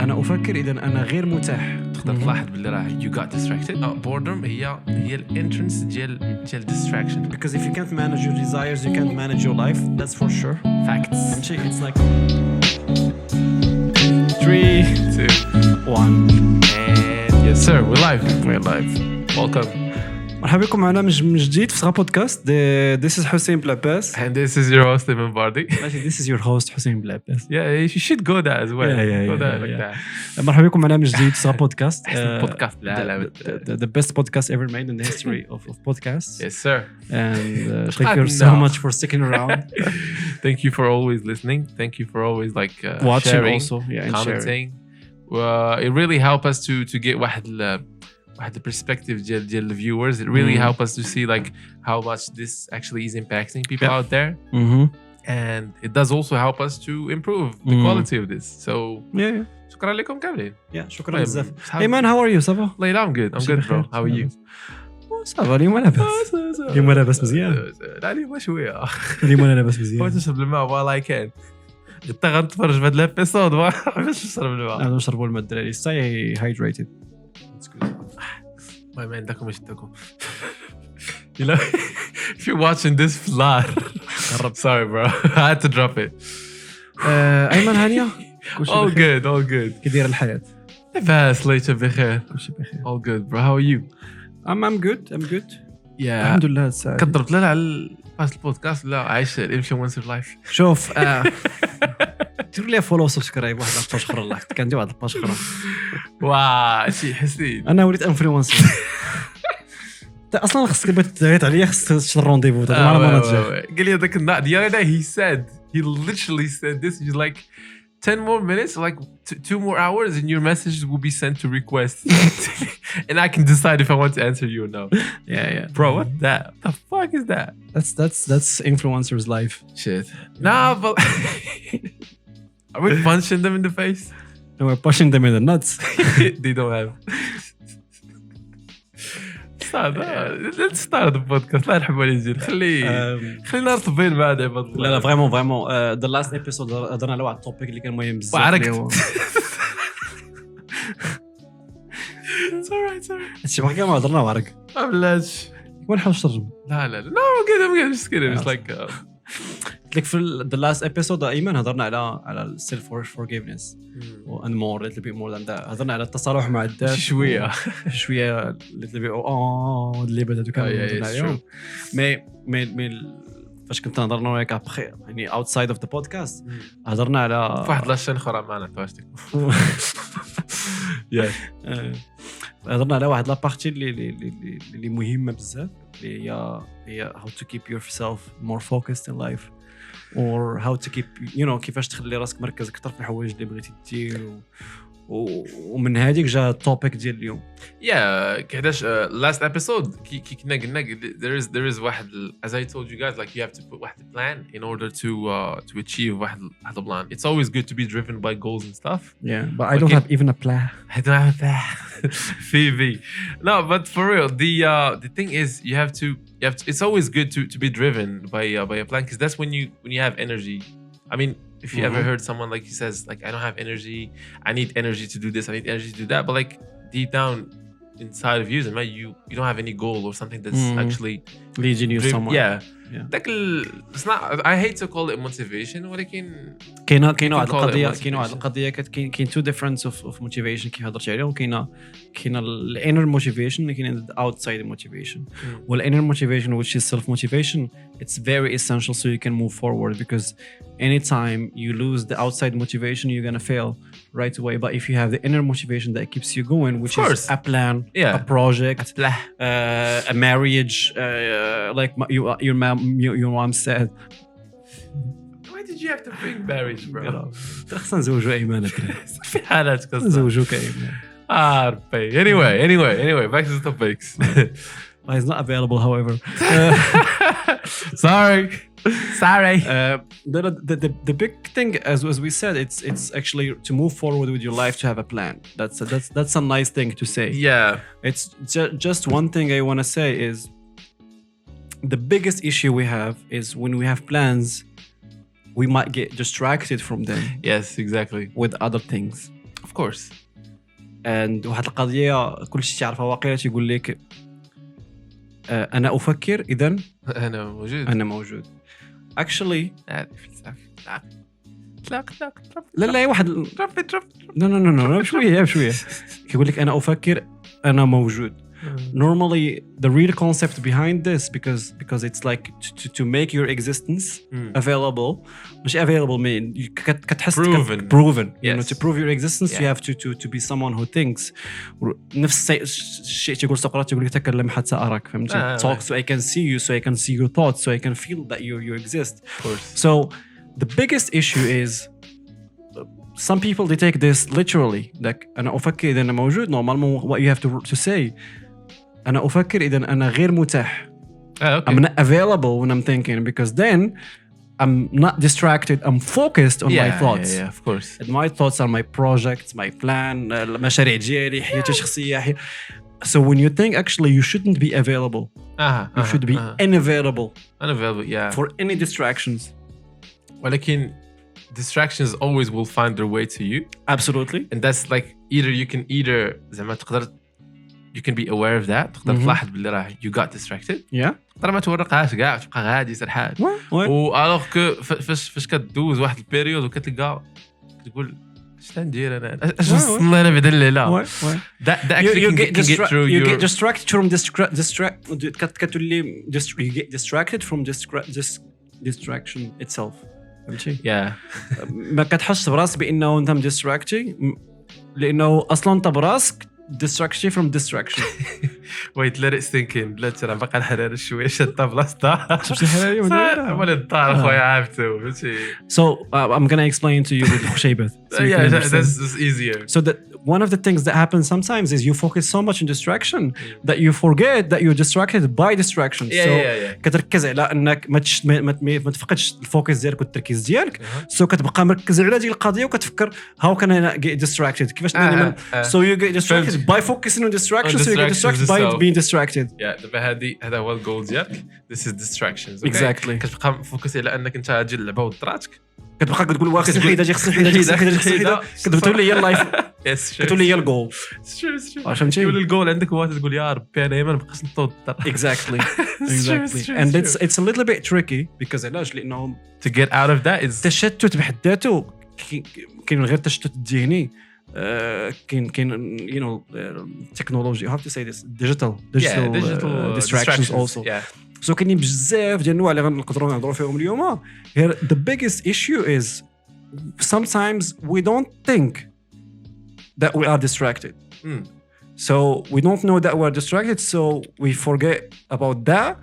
أنا أفكر إذا أنا غير متاح. تقدر تلاحظ باللي راه you got distracted. boredom هي الانترنس ديال distraction. Because if you can't manage your desires, you can't manage your life. That's for sure. Facts. It's like 3, 2, 1. And yes sir, we're live. Welcome. مرحبا بكم معنا من جديد في سغا بودكاست. This is Ussain Belabbes. And this is your host Ayman Bardi. Actually, this is your host Ussain Belabbes. Yeah, you should go that as well. Yeah, go that like that. مرحبا بكم معنا من جديد في سغا بودكاست. podcast The best podcast ever made in the history of podcasts. Yes sir. And thank you so much for sticking around. Thank you for always listening. Thank you for always like watching sharing, also, and commenting. It really helps us to get واحد the perspective ديال the viewers. It really helps us to see like how much this actually is impacting people out there. And it does also help us to improve the quality of this. So شكرا لكم كاملين. شكرا بزاف. Hey man, how are you? صافا؟ I'm good bro. How are you? صافا اليوم أنا لاباس. اليوم أنا لاباس مزيان. لا اليوم شوية. اليوم أنا لاباس مزيان. بغيت نشرب الماء while I can. غدا غنتفرج في هاد الابيسود باش نشرب الماء. أنا نشربوا الماء الدراري. Stay hydrated. ما عندكم ايش عندكم. You know, if you're watching this flar. Sorry bro. I had to drop it. أيمن هانية. All good. كدير الحياة. لاباس ليش بخير. كلشي بخير. All good bro. How are you? I'm good. Yeah. الحمد لله الساعة. كضربت لنا على البودكاست لا عايش الانفلونسر لايف. شوف ديروا لي فولو سبسكرايب واحد الباج اخرى الله كندير واحد الباج اخرى. واه شي حسين. انا وليت انفلونسر. انت اصلا خصك تعيط عليا خصك تشد الرونديفو مع المانجر. قال لي هذاك النهار the other day he literally said this. He's like 10 more minutes, like 2 more hours, and your messages will be sent to request, and I can decide if I want to answer you or no. Yeah. Bro, what the fuck is that? That's influencers' life. Shit. Nah, but are we punching them in the face? No, we're pushing them in the nuts. They don't have. Let's start the podcast. لا نحب نجي خلينا نرتبين بعد عباد الله. لا فريمون the last episode هضرنا على واحد التوبيك اللي كان مهم بزاف. وعركت. It's alright. هادشي ما كان ما هضرنا وعرك. ما بلاش. ما نحاولش نترجم. لا. No, I'm just kidding. It's like لك في the last episode أيمن هضرنا على self forgiveness and more little bit more than that. هضرنا على التصالح مع الذات شوية little bit اللي بدأت كامل اليوم. مي فاش كنت نهضرنا وياك ابخي يعني outside of the podcast هضرنا على واحد لاشين اخرى معنا تواشتك. هضرنا على واحد لابارتي اللي مهمة بزاف اللي هي how to keep yourself more focused in life or how to keep كيفاش تخلي راسك مركز اكثر في الحوايج اللي بغيتي دير ومن هذيك جا التوبيك ديال اليوم. كحداش last episode كي كنا قلنا there is واحد as I told you guys like you have to put واحد plan in order to achieve واحد plan. It's always good to be driven by goals and stuff. Yeah, but I don't have even a plan. I don't have a plan. Phoebe. No, but for real, the thing is you have to it's always good to be driven by a plan because that's when you have energy. I mean, if you ever heard someone like he says like I don't have energy, I need energy to do this, I need energy to do that, but like deep down inside of you you don't have any goal or something that's actually leading you somewhere. Yeah. Like it's not, I hate to call it motivation ولكن كاينه واحد القضيه كاين two difference of motivation كي هضرت عليهم. كاينه ال inner motivation كاين ال outside motivation. Well, inner motivation which is self motivation, it's very essential so you can move forward because anytime you lose the outside motivation you're going to fail right away. But if you have the inner motivation that keeps you going, which is a plan, a project, a marriage, like your mom said. Why did you have to bring marriage, bro? خصنا نزوجوا أيمن في حالات كذا نزوجوك أيمن. ربي. Anyway, back to the topics. He's not available, however. Sorry. The big thing, as we said, it's actually to move forward with your life to have a plan. That's a nice thing to say. Yeah. It's just one thing I want to say is the biggest issue we have is when we have plans, we might get distracted from them. Yes, exactly. With other things. of course. and واحد القضيه كل شيء تعرفها واقيلا تيقول لك انا افكر اذا انا موجود actually لا لا واحد لا بشويه كيقول لك انا افكر انا موجود. Normally the real concept behind this because it's like to make your existence available مش available mean كتحس proven you know to prove your existence you have to be someone who thinks نفس الشيء تقول سقراط يقول لك تكلم حتى أراك فهمتي talk so I can see you so I can see your thoughts so I can feel that you exist. So the biggest issue is some people they take this literally like أنا أفكر إذا أنا موجود normalement what you have to say أنا أفكر إذا أنا غير متاح. Okay. I'm not available when I'm thinking because then I'm not distracted. I'm focused on my thoughts. Yeah, of course. And my thoughts are my projects, my plan, مشاريع ديالي حياتي الشخصية. So when you think actually you shouldn't be available. You should be unavailable. Unavailable, yeah. For any distractions. ولكن distractions always will find their way to you. Absolutely. And that's like either زعما تقدر you can be aware of that تقدر تلاحظ باللي راه you got distracted. Yeah. تقدر ما تورقهاش كاع تبقى غادي سرحان. و الوغ كو فاش كدوز واحد البيريود وكتلقى كتقول اش ندير انا اش وصلنا انا بعد الليله. That actually can get through you get distracted from كتولي you get distracted from distraction itself. فهمتي؟ ما كتحسش براسك بانه انت distracting لانه اصلا انت براسك distraction from distraction. Wait, let it sink in. لا ترى بقى الحرارة شوية شتى بلاصتها. شفت الحرارة ولا الدار خويا عافته فهمتي. So I'm gonna explain to you with خشيبة. Yeah, that's easier. So that one of the things that happens sometimes is you focus so much on distraction that you forget that you're distracted by distraction. So كتركز على انك ما تفقدش الفوكس ديالك والتركيز ديالك. So كتبقى مركز على هذه القضية وكتفكر how can I get distracted كيفاش so you get distracted by focusing on distraction so you get distracted by being distracted. دابا هذا هو الجول ديالك. This is distractions. Exactly. كتبقى مفوكس على انك انت تجي اللعبة ودراتك. كتبقى تقول واخا خصني حيدة كتقول لي هي اللايف كتقول لي هي الجول. فهمتي تقول الجول عندك هو تقول يا ربي انا ما بقاش نطود. Exactly. And it's a little bit tricky because علاش لانه to get out of that is التشتت بحد ذاته كاين غير التشتت الذهني كاين you know technology how to say this digital distractions also. So كاينين بزاف ديال النواع اللي غنقدروا نهضروا فيهم اليوم. The biggest issue is sometimes we don't think that we are distracted. So we don't know that we are distracted so we forget about that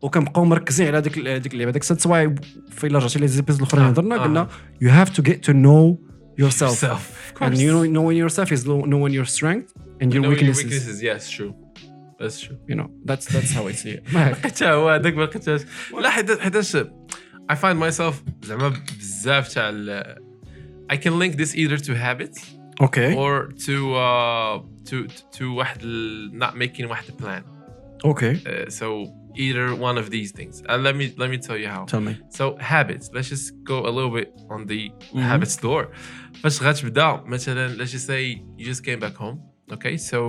وكنبقاو مركزين على ديك اللعبه. داك that's why في الا رجعتي لي زيبيز الاخرين هضرنا قلنا you have to get to know yourself. And knowing yourself is knowing your strength and your weaknesses. Yes, true. That's true. You know that's how I see it. حتى هو هذاك ما لقيتهاش لا حيتاش I find myself زعما بزاف تاع I can link this either to habits okay or to واحد not making واحد plan. Okay. So either one of these things. And let me tell you how. Tell me. So habits. Let's just go a little bit on the habits door. فاش غتبدا مثلا let's just say you just came back home. Okay, so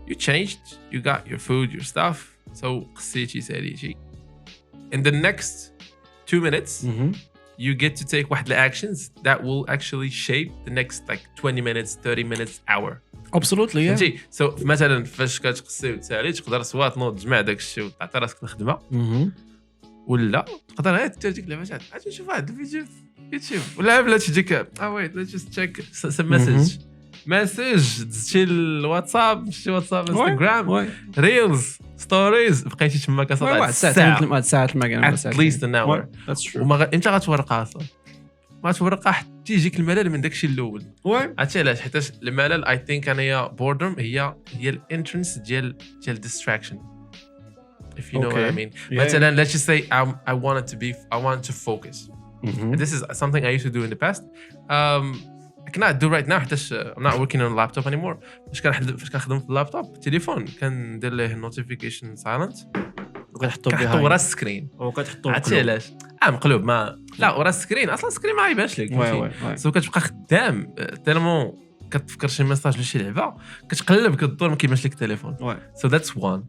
you changed, you got your food, your stuff. So قصيتي ساليتي. In the next 2 minutes, you get to take واحد actions that will actually shape the next like 20 minutes, 30 minutes, hour. Absolutely, yeah. So مثلا فاش كتقصي وتسالي تقدر سواء تنوض تجمع داك الشيء وتعطي راسك الخدمه ولا تقدر غير دير ديك اللعبه عاد تشوف واحد الفيديو في يوتيوب ولا بلا تجيك ويت ليتس جست تشيك سم مسج دزتي الواتساب مشيتي واتساب انستغرام ريلز ستوريز بقيتي تما كتصاوب واحد ساعه الماكينه at least an hour. وما انت غتورقها اصلا ما تورقها حتى يجيك الملل من داكشي الاول. عرفتي علاش؟ حيت الملل اي ثينك انايا بوردم هي الانترنس ديال distraction. If you know what I mean. مثلا let's just say I wanted to focus. This is something I used to do in the past. I cannot do right now حيت I'm not working on a laptop anymore. فاش كنخدم في اللابتوب التليفون كندير ليه notification silent وكنحطو ورا السكرين عرفتي علاش؟ مقلوب ما لا ورا السكرين اصلا السكرين ما يبانش لك سو كتبقى خدام تالمون كتفكر شي ميساج لشي لعبه كتقلب كدور ما كيبانش لك التليفون. So that's one.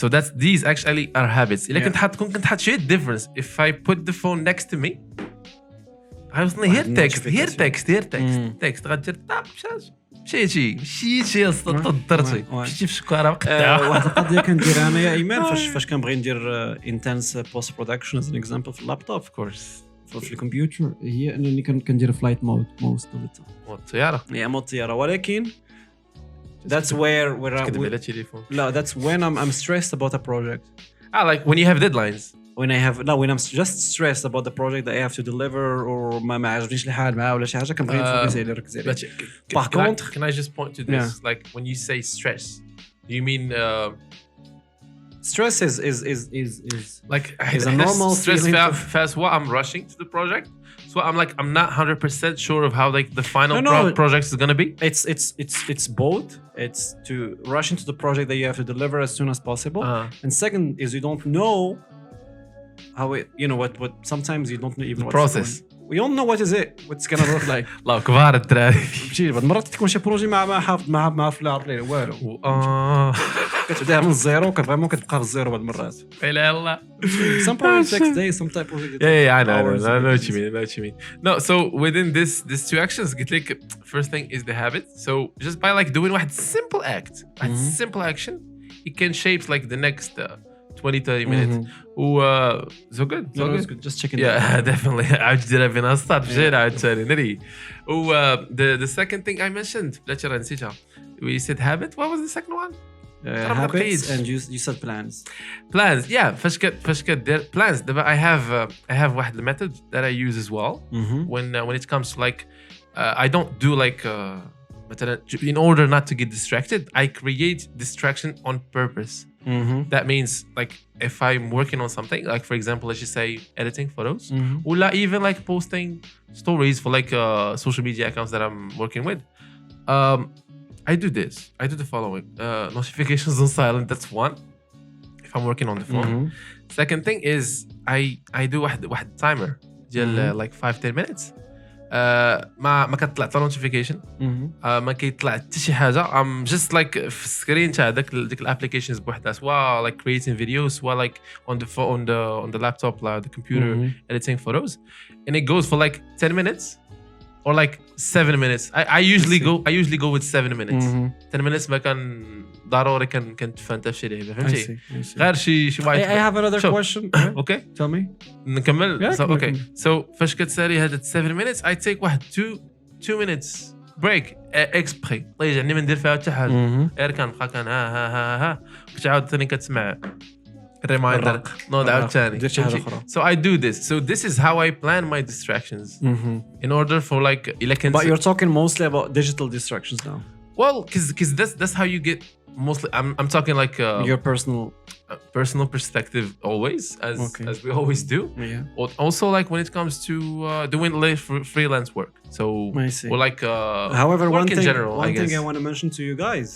So that's these actually are habits. إلا كنت حاط شي difference. If I put the phone next to me غيوصلني غير text غدير طاق مشيتي ضرتي مشيتي في الشكاره وقتها. واحد القضيه كنديرها انايا ايمان فاش كنبغي ندير intense post production as an example في اللابتوب of course في الكمبيوتر هي انني كندير فلايت مود most of the time. مود الطياره مود الطياره ولكن that's where كتكتب على التليفون. لا that's when I'm stressed about a project. Like when you have deadlines. when I'm just stressed about the project that I have to deliver or ما عجبنيش الحال معاه ولا شي حاجه كنبغي نفوكس عليه نركز عليه. Par contre, can I just point to this? Like when you say stress, you mean stress is like is a normal stress feeling fast what I'm rushing to the project. So I'm not 100% sure of how like the final project is going to be. It's both. It's to rush into the project that you have to deliver as soon as possible. And second is you don't know how it, you know what sometimes you don't know even the process. We don't know what is it, what's gonna look like. لا كبار الدراري. ماشي بعض المرات تكون شي بروجي ما حافظ ما عارف لا عارف ليه والو. كتبداها من الزيرو فريمون كتبقى في الزيرو بعض المرات. لا لا. Some projects takes days, some type projects. Yeah, I know what you mean. No, so within these two actions, قلت لك first thing is the habit. So just by like doing واحد simple act, a simple action, it can shape like the next 20-30 minutes. So good. So good. Just checking. Yeah, definitely. عاود ديرها بين start بجينا عاود ثاني نري. The second thing I mentioned, لا ترى نسيتها. We said habit. What was the second one? Habits and you said plans. Yeah, فاش كدير plans. دابا I have واحد method that I use as well. When it comes to like I don't do like مثلا in order not to get distracted, I create distraction on purpose. That means like if I'm working on something, like for example, let's just say editing photos, or even like posting stories for like social media accounts that I'm working with. I do this. I do the following. Notifications on silent. That's one. If I'm working on the phone. Second thing is I do واحد timer ديال like 5-10 minutes. ما كتطلع حتى نوتيفيكيشن ما كيطلع حتى شي حاجه. I'm just like في السكرين تاع ديك الابليكيشنز بوحدها سواء like creating videos سواء like on the phone on the laptop like the computer editing photos and it goes for like 10 minutes or like 7 minutes. I usually go with 7 minutes. 10 minutes ما كان ضروري كنتفهم حتى شي لعبه فهمتي غير شي واحد. I have another question. Okay, tell me. نكمل. So فاش كتسالي هاد 7 minutes I take واحد 2 minutes break exprès طيب يعني ما ندير فيها حتى حاجه غير كنبقى كان ها كنت عاود ثاني كتسمع reminder نوض عاود ثاني. So I do this. So this is how I plan my distractions in order for like but you're talking mostly about digital distractions now. Well, because that's how you get mostly. I'm talking like your personal perspective always, as we always do. Yeah. Also, like when it comes to doing freelance work. So or like however, work in general. One thing I want to mention to you guys.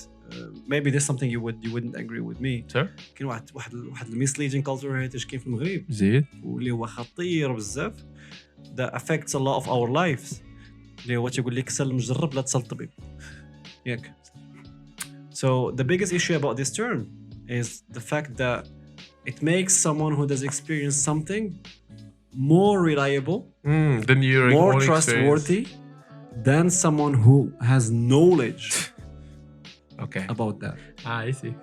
Maybe this is something you wouldn't agree with me. Sure. كاين واحد misleading culture هذا كاين في المغرب. زيد. واللي هو خطير بزاف. That affects a lot of our lives. اللي هو تيقول لك سل مجرب لا تسال طبيب. Yeah. So the biggest issue about this term is the fact that it makes someone who does experience something more reliable, than your more trustworthy than someone who has knowledge about that. I see.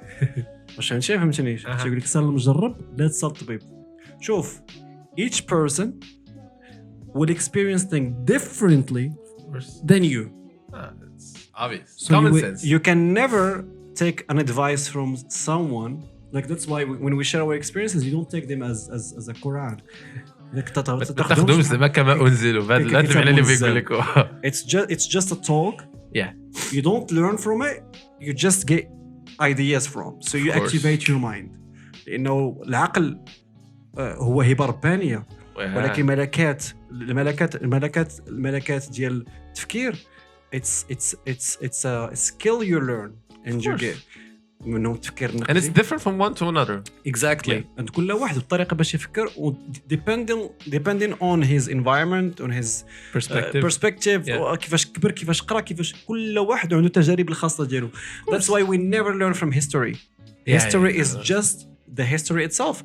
واش فهمتني تيقول لك سال المجرب لا تسال الطبيب. شوف each person will experience things differently than you. Obvious. So common sense. You can never take an advice from someone. Like that's why when we share our experiences, you don't take them as a Quran. تاخذوش زعما كما انزلوا هذا المعنى اللي بيقول لك. It's just a talk. Yeah. You don't learn from it. You just get ideas from. So you activate your mind. لأنه العقل هو هبة ربانية. ولكن الملكات ديال التفكير. It's a skill you learn and you get. منهم تفكير and it's نقدي. different from one to another. Exactly. And كل واحد بالطريقة باش يفكر depending on his environment on his perspective كيفاش كبر كيفاش قرأ كيفاش كل واحد عنده تجارب الخاصة ديالو. That's why we never learn from history. History is just the history itself.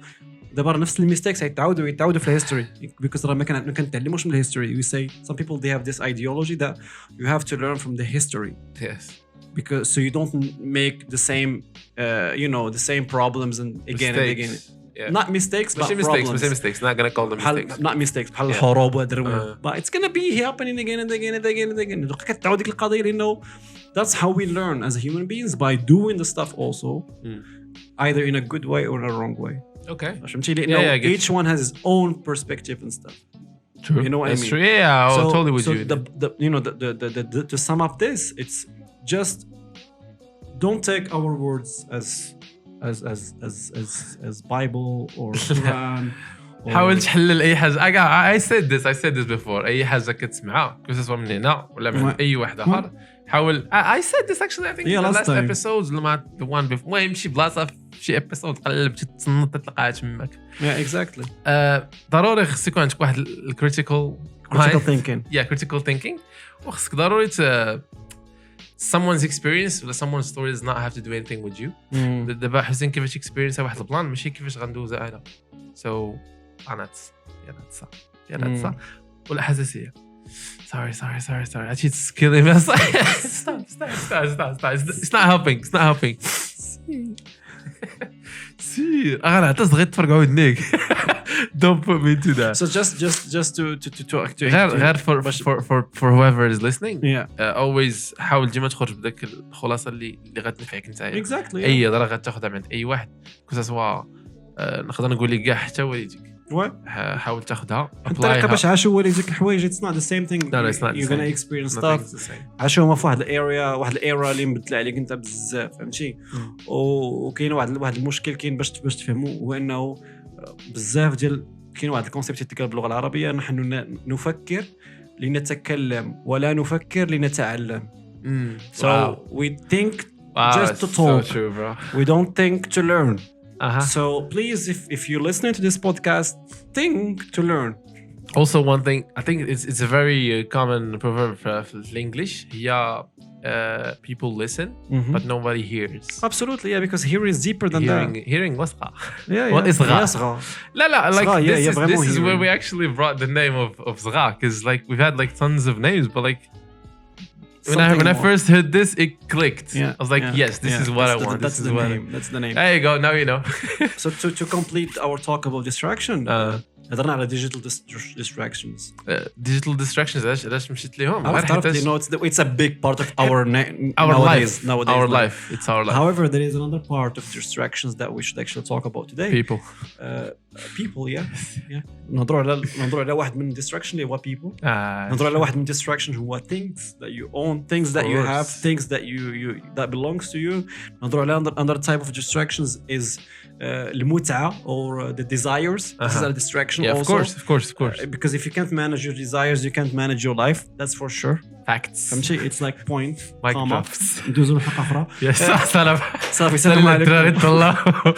دابا نفس الميستيكس يتعاودوا في الهيستوري because راه ما كنتعلموش من الهيستوري. We say some people they have this ideology that you have to learn from the history. Yes. Because so you don't make the same the same problems and again and again. Not mistakes but problems. mistakes. Not gonna call them mistakes. Not mistakes. بحال الحروب والدروين. But it's gonna be happening again and again and again and again. كتعاود ديك القضية لأنه that's how we learn as human beings by doing the stuff also either in a good way or in a wrong way. Okay. فهمتي لأنه each one has his own perspective and stuff. True. You know what I mean? True. Yeah, I totally with you. The to sum up this, it's just don't take our words as Bible or Quran. حاول تحلل اي حاجه. I said this before. اي حاجه كتسمعها كسوا من هنا ولا من اي واحد اخر حاول. I said this actually I think in the last episodes لما the one before المهم شي بلاصه في شي ابيسود قلب تتصنت تلقاها تماك. Yeah, exactly. ضروري خص يكون عندك واحد الكريتيكال thinking. Yeah, critical thinking. وخصك ضروري someone's experience ولا someone's story does not have to do anything with you. دابا حسين كيفاش experience واحد البلان ماشي كيفاش غندوزها انا. So انا يا ناتسا ولا حساسيه. Sorry. Actually, it's killing me. Stop. It's not helping. See, أنا تصغير تفرقوا ودنيك. Don't put me to that. So just to غير for whoever is listening. Yeah. Always حاول ديما تخرج بداك الخلاصة اللي غتنفعك نتايا. Exactly. أي ضرر غتاخذها من أي واحد. كذا سواء نقدر نقول لك كاع حتى والديك. حاول تاخذها الطريقه باش عاشوا والديك الحوايج it's not the same thing. No, it's not. You're gonna experience stuff. عاشوهم في واحد الايرا اللي مبدل عليك انت بزاف فهمتي. وكاين واحد المشكل كاين باش تفهموا هو انه بزاف ديال كاين واحد الكونسيبت يتكلم باللغه العربيه نحن نفكر لنتكلم ولا نفكر لنتعلم. So we think just to talk. So true, bro. We don't think to learn. So please, if you're listening to this podcast, think to learn. Also, one thing I think it's a very common proverb in English. Yeah, people listen, but nobody hears. Absolutely, yeah, because hearing is deeper than that. Hearing Sgha. What is Sgha? لا, like this is where we actually brought the name of Sgha, because like we've had like tons of names, but like. When I first heard this, it clicked. I was like, yes, this is what I want. That's the name. That's the name. There you go. Now you know. So to complete our talk about distraction, هضرنا على digital distractions. Digital distractions. علاش مشيت ليهم؟ It's a big part of our life. Our life. It's our life. However, there is another part of distractions that we should actually talk about today. People, yeah. نهضروا على واحد من distraction اللي هو people. نهضروا على واحد من distraction هو things that you own, things that you have, things that you that belongs to you. نهضروا على another type of distractions is المتعة or the desires. This is a distraction also. Of course. Because if you can't manage your desires, you can't manage your life. That's for sure. Facts. فهمتي it's like point comma ندوزو لحلقة أخرى. صافي سلام عليكم.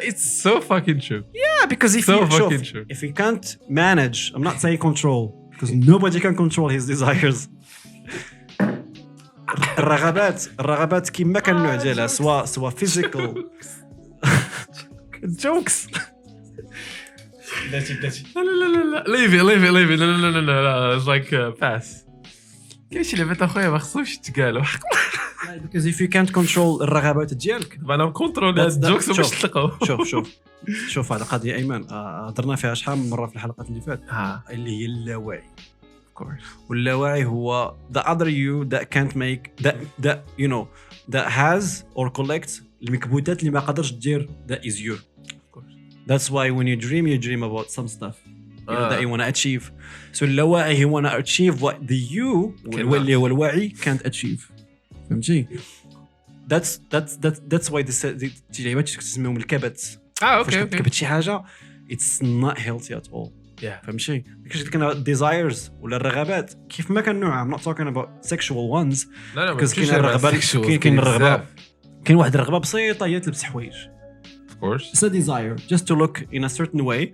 It's so fucking true. Yeah, because if you can't manage, I'm not saying control, because nobody can control his desires. الرغبات كيما كان النوع ديالها سواء physical jokes. لا leave it no it's like pass. كاين شي لعبات اخويا ما خصهمش يتقالوا. Because if you can't control الرغبات ديالك انا كنترول هاد الجوكس باش تلقاو. شوف هذه قضيه ايمن هضرنا فيها شحال من مره في الحلقات اللي فاتت اللي هي اللاوعي. واللاوعي هو the other you that can't make that you know that has or collects المكبوتات اللي ما قدرش دير that is you. That's why when you dream about some stuff that you want to achieve. So اللاوعي he want to achieve what the you واللي هو الوعي can't achieve. فهمتي؟ that's why the لعبات تسميهم الكبت. اوكي كبت شي حاجه it's not healthy at all. فهمتي؟ because كاين desires ولا الرغبات كيف ما كان نوعها. I'm not talking about sexual ones. لا كاين الرغبات كاين الرغبه كاين واحد الرغبه بسيطه هي تلبس حوايج. of course it's a desire just to look in a certain way.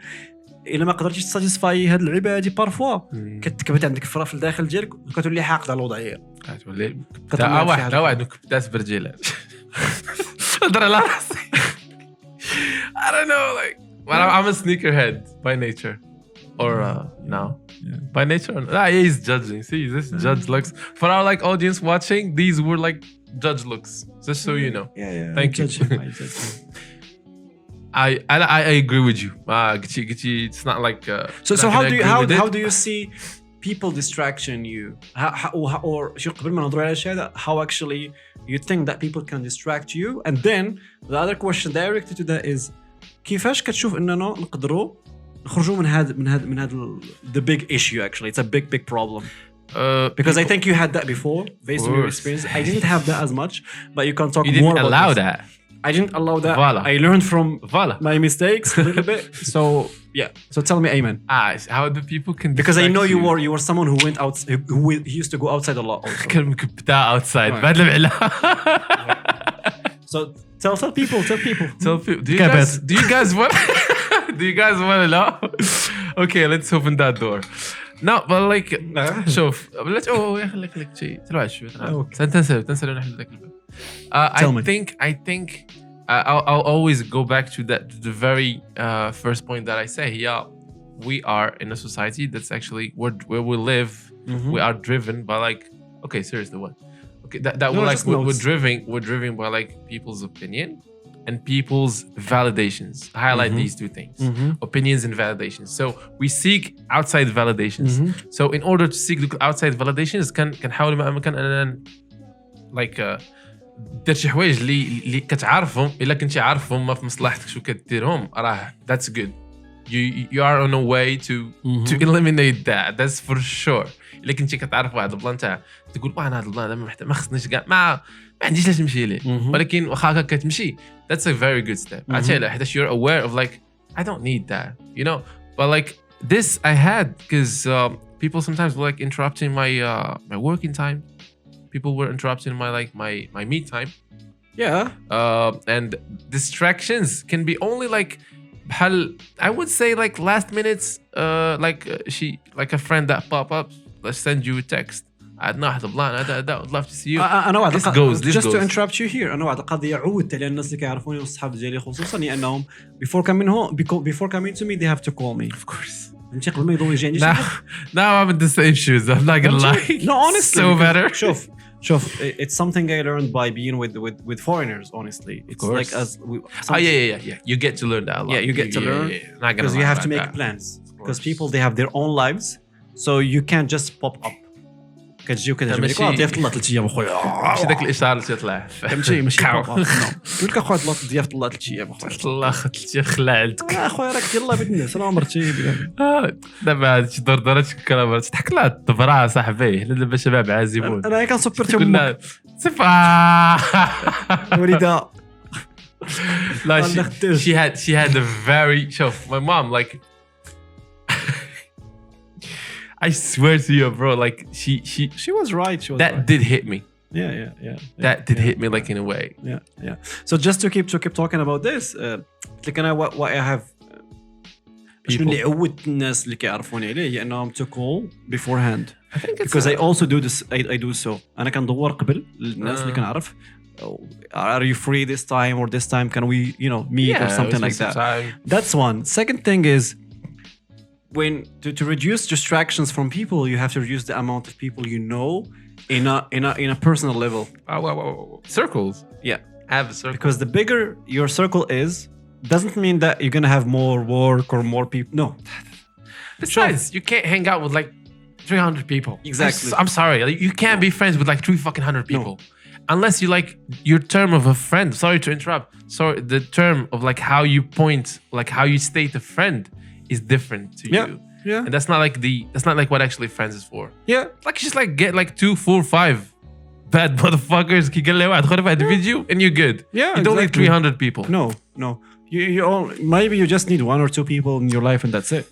الا ما قدرتيش تساتيسفاي هاد اللعيبه هادي بارفوا كتكبت عندك الفرا في الداخل ديالك وكتولي حاقد على الوضعيه. كتولي واحد كبدات برجيلات. هضر على راسي. I don't know, like, well, I'm a sneakerhead by nature, or now by nature. He's judging. See, this judge looks. For our like audience watching, these were like judge looks. Just so you know. Yeah. Thank you. I agree with you. It's not like. So how do you see people distraction you? Or شو قبل ما نهضروا على هذا الشيء how actually you think that people can distract you, and then the other question directed to that is كيفاش كتشوف اننا نقدروا نخرجوا من هذا the big issue. Actually it's a big problem because I think you had that before based on your experience. I didn't have that as much, but you can talk more about allow this. that. I didn't allow that. Voila. I learned from Voila. my mistakes a little bit. So yeah. So tell me, Ayman. How do people can? Because I know you were someone who went out, who used to go outside a lot. Also. كان كبدا outside. بعد العلا. So tell people. Do you guys want to know? Okay, let's open that door. No, but like شوف بلاش خليك شيء تلعب شوي تنسى نحن ذاك الباب. I think I'll always go back to the very first point that I say. Yeah, we are in a society that's actually where we live. We are driven by like, okay, seriously, what? Okay, that we're driven by like people's opinion and people's validations. Highlight these two things: opinions and validations. So we seek outside validations. So in order to seek the outside validations, can حاول ما أمكن أن like دير شي حوايج اللي كتعرفهم الا كنتي عارفهم ما في مصلحتك شو كديرهم راه that's good. You are on a way to eliminate that's for sure. الا كنتي كتعرف واحد البلان تاع تقول انا هذا البلان ما خصنيش كاع ما عنديش لاش نمشي ليه ولكن واخا هكا كتمشي that's a very good step. عرفتي حيت you're aware of like I don't need that, you know. But like this I had because people sometimes were like interrupting my working time. People were interrupting my me time. Yeah. And distractions can be only like I would say like last minutes like a friend that pop up, let's send you a text. عندنا واحد البلان هذا would love to see you. أنا واحد this just to interrupt you here. أنا واحد القضية عودت على الناس اللي كيعرفوني والصحاب ديالي خصوصا لأنهم before coming to me they have to call me. Of course. فهمتي قبل ما يضروا يجي عندي now I'm in the same shoes. I'm not gonna lie. No, honestly. So better. شوف it's something I learned by being with foreigners. Honestly, it's like as yeah. You get to learn that a lot. Yeah, you get to learn because you have to make plans because people they have their own lives, so you can't just pop up. كتجي وكتجي ضيافه الله 3 ايام اخويا ماشي داك الاشاره اللي تطلع فهمتي ماشي قول لك اخويا ضيافه الله 3 ايام اخويا الله 3 ايام خلعتك اخويا راك ديال الله بيد الناس انا مرتي دابا هادشي دردرات الكلام تضحك لها الطبرا صاحبي حنا دابا شباب عازبون انا كنسبرت امك وليده لا she had a very شوف my mom like I swear to you, bro. Like she was right. That did hit me. Yeah. That did hit me, like in a way. Yeah. So just to keep talking about this, like what I have. شنو اللي عودت الناس اللي كيعرفوني عليه هي انهم to call beforehand. I think it's because I also do this. I do so. أنا كندور قبل الناس اللي كنعرف. Are you free this time or this time? Can we, meet or something like that? That's one. Second thing is. When to reduce distractions from people, you have to reduce the amount of people you know in a personal level. Circles. Yeah, have a circle. Because the bigger your circle is, doesn't mean that you're gonna have more work or more people. No. Besides, you can't hang out with like 300 people. Exactly. I'm sorry, you can't be friends with like 300 people. No. Unless you like your term of a friend. Sorry to interrupt. Sorry, the term of like how you point, like how you state a friend. Is different to you. Yeah. And that's not like what actually friends is for. Yeah. Like just like get like 2, 4, 5 bad motherfuckers كي قال لي واحد خرب هذا الفيديو and you're good. Yeah. You don't need 300 people. No. You maybe you just need 1 or 2 people in your life and that's it.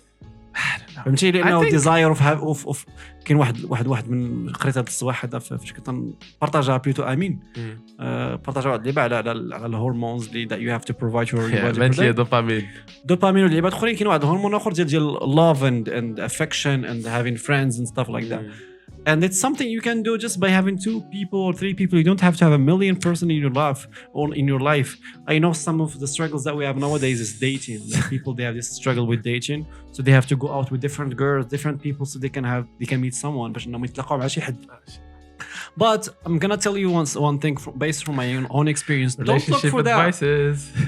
فهمتي لانه ديزاير اوف كاين واحد من قريت هذا الصباح هذا فاش كنت بارطاجا بلوتو امين بارطاجا واحد اللعبه على الهرمونز اللي that you have to provide your body دوبامين واللعبات اخرين كاين واحد الهرمون اخر ديال love and affection and having friends and stuff like that and it's something you can do just by having 2 people or 3 people. You don't have to have a million person in your life or in your life. I know some of the struggles that we have nowadays is dating. Like people, they have this struggle with dating, so they have to go out with different girls, different people, so they can meet someone. باش انهم يتلاقوا مع شي حد. But I'm gonna tell you one thing based from my own experience. Don't look for that.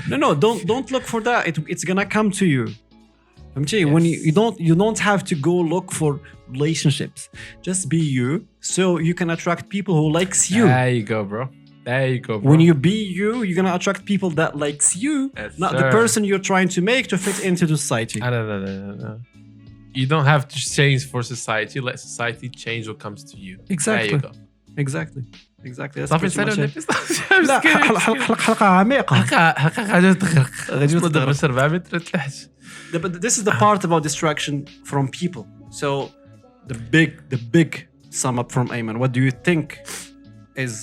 No, don't look for that. It's gonna come to you. When you don't have to go look for relationships. Just be you, so you can attract people who likes you. There you go, bro. When you be you, you're gonna attract people that likes you, not the person you're trying to make to fit into the society. No. You don't have to change for society. Let society change what comes to you. Exactly. There you go. Exactly. صافي نسالو لا حلقة عميقة. حلقة غادي تغرق. غادي تغرق 4 متر تحت. But this is the part about distraction from people. So the big sum up from Ayman. What do you think is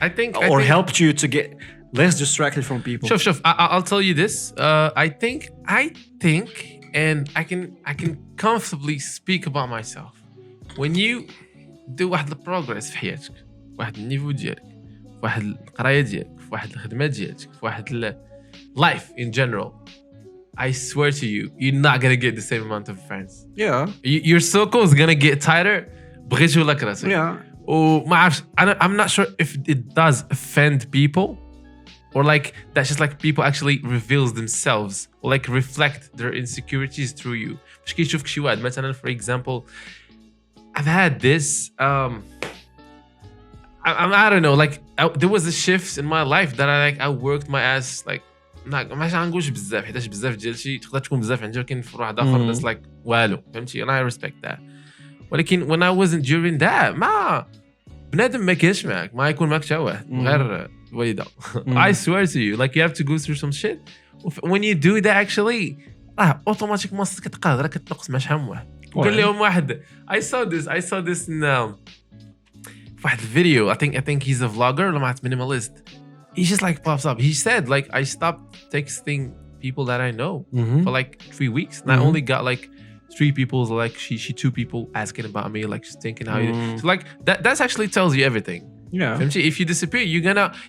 I think helped you to get less distracted from people? Sure. I'll tell you this. I think and I can comfortably speak about myself. When you do واحد البروغريس في حياتك، واحد النيفو ديالك، واحد القراية ديالك، واحد الخدمة ديالك، واحد life in general. I swear to you, you're not gonna get the same amount of friends. Yeah. Your circle is gonna get tighter. بغيت ولا كرهتي. Yeah. وما عرفتش I'm not sure if it does offend people or like that's just like people actually reveals themselves or like reflect their insecurities through you. باش كيشوفك شي واحد مثلا for example I've had this I don't know like there was a shift in my life that I worked my ass like ماشي غنقولش بزاف حيتاش بزاف ديال شي تقدر تكون بزاف عندي ولكن في واحد اخر that's like والو فهمتي and I respect that ولكن when I wasn't during that ما بنادم ما كاينش معك ما يكون معك حتى واحد غير وليده I swear to you like you have to go through some shit when you do that actually اوتوماتيك ما كتقادر كتنقص مع شحال من واحد قال لهم واحد I saw this in واحد الفيديو I think he's a vlogger ولا ما عرفت minimalist. He just like pops up. He said like I stopped texting people that I know for like 3 weeks. And I only got like 3 people like she 2 people asking about me like just thinking how you so like that actually tells you everything. Yeah. فهمتي if you disappear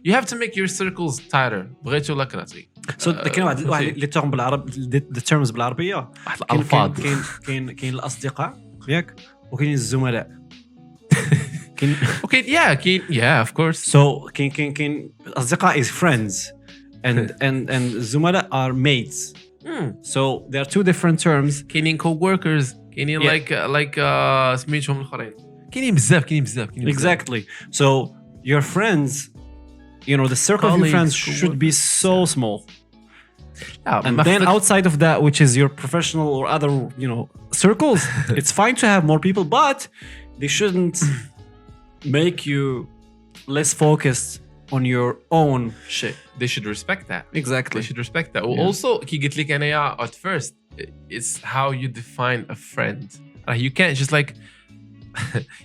you have to make your circles tighter. بغيتو ولا كرهتي. So كاين واحد لي تيرم بالعربي the terms بالعربية واحد الألفاظ كاين الأصدقاء ياك وكاين الزملاء. Okay, yeah, of course. So كاين أصدقاء is friends and زملاء are mates. So there are 2 different terms. كاينين co-workers كاينين like سميتهم الآخرين كاينين بزاف Exactly. So your friends, you know, the circle of your friends should be so small. And then outside of that, which is your professional or other, you know, circles, it's fine to have more people, but they shouldn't make you less focused on your own shit. They should respect that. Exactly. They should respect that. Yeah. Also, كي قلت لك أنا at first, it's how you define a friend. You can't just like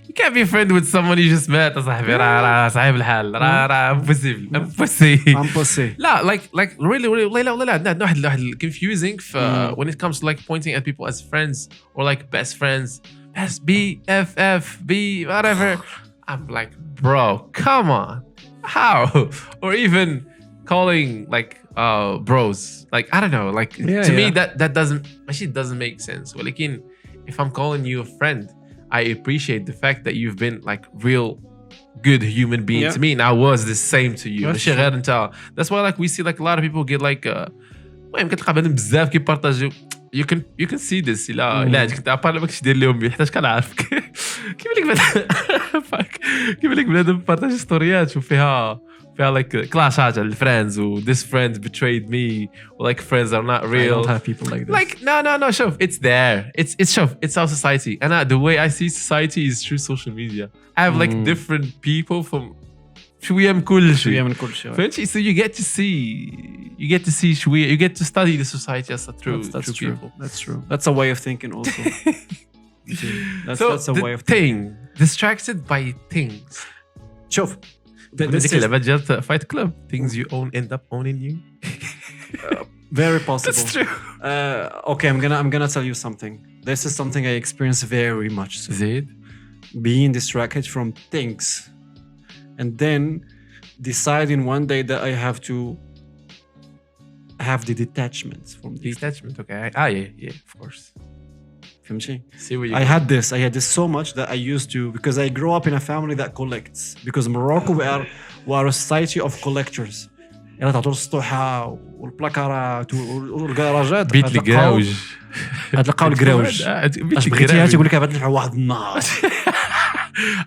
you can't be a friend with someone you just met. صاحبي راه صاحب الحال راه impossible. لا like really لا عندنا واحد confusing when it comes to like pointing at people as friends or like best friends as BFF B whatever. I'm like, bro, come on. How? Or even calling like bros. Like I don't know. Like to me that doesn't make sense. Well, like if I'm calling you a friend, I appreciate the fact that you've been like real good human being to me and I was the same to you. That's why like we see like a lot of people get like المهم كتلقى بنادم بزاف كيبارطاجيو you can see this لا كنت ابار ماكش دير لهم بيه حيتاش كنعرفك كيف لك بنادم بارطاجي ستوريات وفيها like كلاشات على الفريندز و this friend betrayed me or like friends are not real. I don't have people like this. Like no شوف it's there it's شوف it's our society and the way I see society is through social media. I have like different people from شويه من كل شيء فهمتي. So you get to see شويه, you get to study the society as a true people. That's true. That's a way of thinking also. That's a way of thinking. Distracted by things. شوف this is about just Fight Club. Things you own end up owning you. Very possible. That's true. Okay, I'm gonna tell you something. This is something I experience very much. So. Zid? Being distracted from things, and then deciding one day that I have to have the detachment from these. Detachment, okay. Yeah, of course. I had this so much that I used to, because I grew up in a family that collects. Because Morocco, we are a society of collectors. يعني تعطوا السطوحة والبلاكارات والكراجات. بيت الكراوج. هتلقاو الكراوج. اش بغيتيها تقول لك غادي نلعب واحد النهار.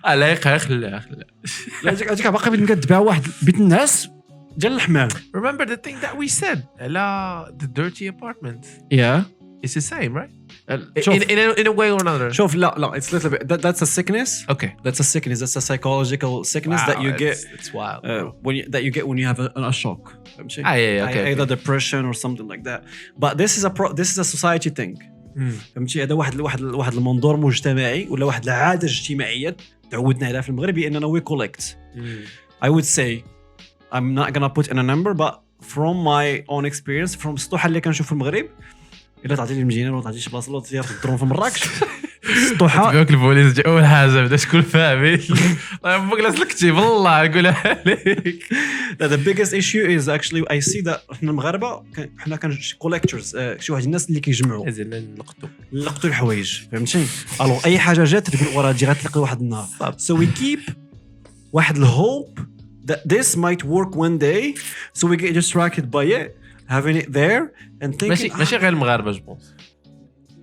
لا خليها. لا هذيك باقي بغيت كتباع واحد بيت الناس ديال الحمام. Remember the thing that we said على the dirty apartment. Yeah. It's the same, right? In a way or another. شوف لا it's a little bit that's a sickness. Okay. That's a sickness. That's a psychological sickness that you get. It's wild. That you get when you have a shock. Yeah, okay. Either depression or something like that. But this is a society thing. فهمتي هذا واحد المنظور مجتمعي ولا واحد العادة اجتماعية تعودنا عليها في المغرب بأننا we collect. I would say I'm not gonna put in a number but from my own experience from السطوحة اللي كنشوف في المغرب إلا تعطي لي المدينة ولا تعطي شي بلاصة ولا تطير في الدرون في مراكش السطوحة تبعوك البوليس جا أول حاجة بدا شكون فاهمي الله يبارك لك سلكتي بالله نقولها لك. The biggest issue is actually I see that إحنا المغاربة إحنا كان collectors شي واحد الناس اللي كيجمعوا نلقطوا الحوايج فهمتي. ألو أي حاجة جات تقول ورا تجي غتلقي واحد النهار. So we keep واحد الhope that this might work one day so we get distracted by it having it there and thinking ماشي غير المغاربة جبونس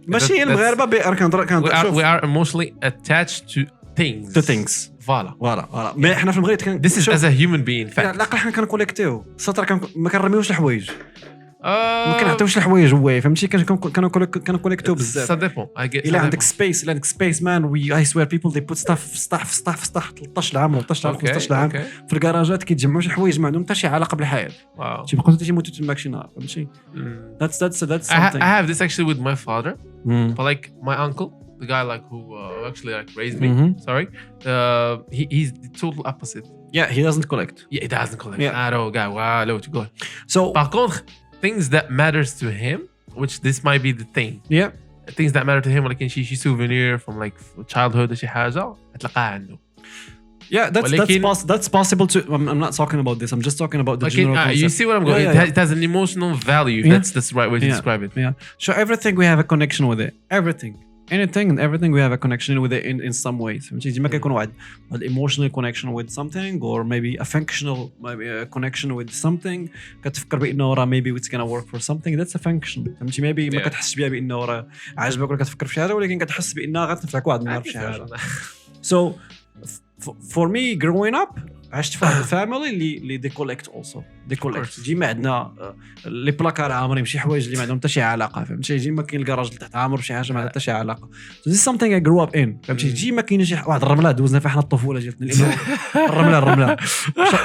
ماشي المغاربة we are emotionally attached to things فوالا ما احنا في المغرب this is as a human being fact لا احنا كنكوليكتيو سطر ما كنرميوش الحوايج ما كنعطيوش الحوايج هو فهمتي كنكوليكتو بزاف ça dépend الا عندك سبيس مان وي I swear people they put stuff 13 عام 15 عام في الكراجات كيتجمعوا شي حوايج ما عندهم حتى شي علاقه بالحياه تيبقاو تيموتوا تماك شي نهار فهمتي. That's something. I have this actually with my father but like my uncle the guy like who actually like raised me sorry he's the total opposite. He doesn't collect. He doesn't collect at all guy wow لو تقول so par contre things that matters to him which this might be the thing things that matter to him ولكن شي souvenir from like childhood شي حاجة هتلقاها عنده. That's possible too. I'm not talking about this. I'm just talking about the general concept. You see what I'm going? It has an emotional value. That's the right way to describe it. So everything we have a connection with it. Anything and everything we have a connection with it in some ways. ديما كيكون واحد emotional connection with something or maybe a functional a connection with something كتفكر بأنه راه maybe it's gonna work for something that's a function. فهمتي maybe ما كتحسش بها بأنه راه عاجبك ولا كتفكر في شي حاجة ولكن كتحس بأنها غتنفعك واحد النهار في شي حاجة. So for me growing up عشت في واحد الفاميلي اللي they collect also they collect. ديما عندنا لي بلاكار عامرين بشي حوايج اللي ما عندهم حتى شي علاقه فهمتي. ديما كاين الكراج تحت عامر بشي حاجه ما عندها حتى شي علاقه. So this is something I grew up in فهمتي. ديما كاين شي واحد الرمله دوزنا فيها حنا الطفوله ديالنا لانه الرمله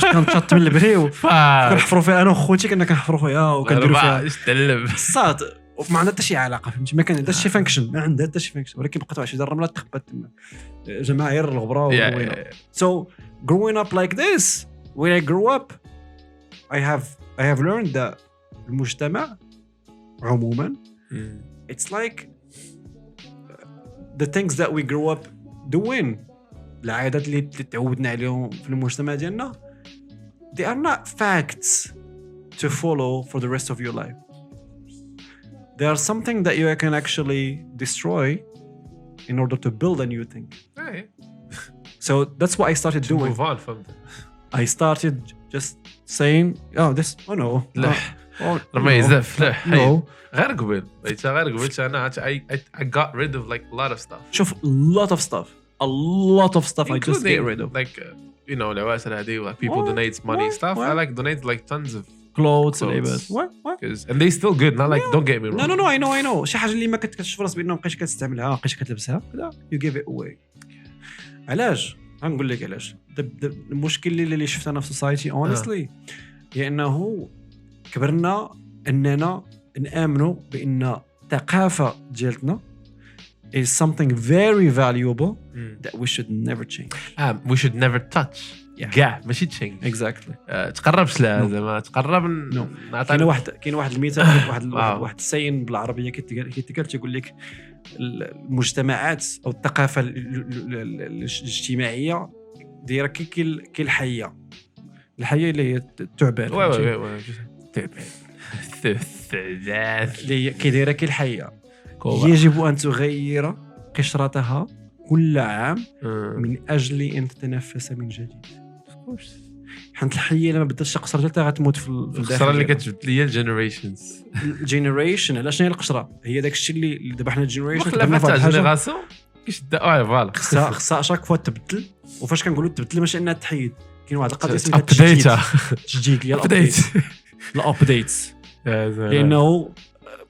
كانت تشط من البري وكنحفروا فيها انا وخوتي كنا كنحفروا فيها وكنديروا فيها تدلب صاد وما عندها حتى شي علاقه فهمتي. ما كان عندها شي فانكشن ما عندها حتى شي فانكشن ولكن بقات واحد الرمله تخبات تما جماهير الغبره وين. So growing up like this when I grew up I have learned that المجتمع عموما it's like the things that we grew up doing العادات اللي تعودنا عليهم في المجتمع ديالنا they are not facts to follow for the rest of your life. They are something that you can actually destroy in order to build a new thing. So that's what I started doing. Move on from that. I started just saying no رمي يزف لا no غير قبل أنا I got rid of like a lot of stuff. شوف a lot of stuff I just get rid of like you know العواسل هذه like people donate money stuff I like donate like tons of clothes labels and they still good not like don't get me wrong. No I know شي حاجه اللي ما كتشوف راسك بانه مابقيتش كتستعملها مابقيتش كتلبسها كذا you give it away. علاش غنقول لك علاش. المشكل اللي شفت انا في سوسايتي اونستلي هي انه كبرنا اننا نامنوا بان الثقافه ديالتنا is something very valuable that we should never change. We should never touch. كاع ماشي change. Exactly. تقربش لها زعما تقرب كاين واحد المثال واحد السين بالعربيه كيتقال تيقول لك المجتمعات او الثقافه الاجتماعيه دايره كي الحيه اللي هي الثعبان. الثعبان اللي كيدايره كي الحيه يجب ان تغير قشرتها كل عام من اجل ان تتنفس من جديد. حنت الحيه لما بدات تقصر حتى غتموت في الداخل. القشره اللي كتجبد ليا الجينيريشن. علاش هي القشره هي داك الشيء اللي دابا حنا الجينيريشن خلافات تاع جينيراسيون كيشد فوالا خصها شاك فوا تبدل. وفاش كنقولوا تبدل ماشي انها تحيد، كاين واحد القضيه اسمها تجديد هي الابديتس لانه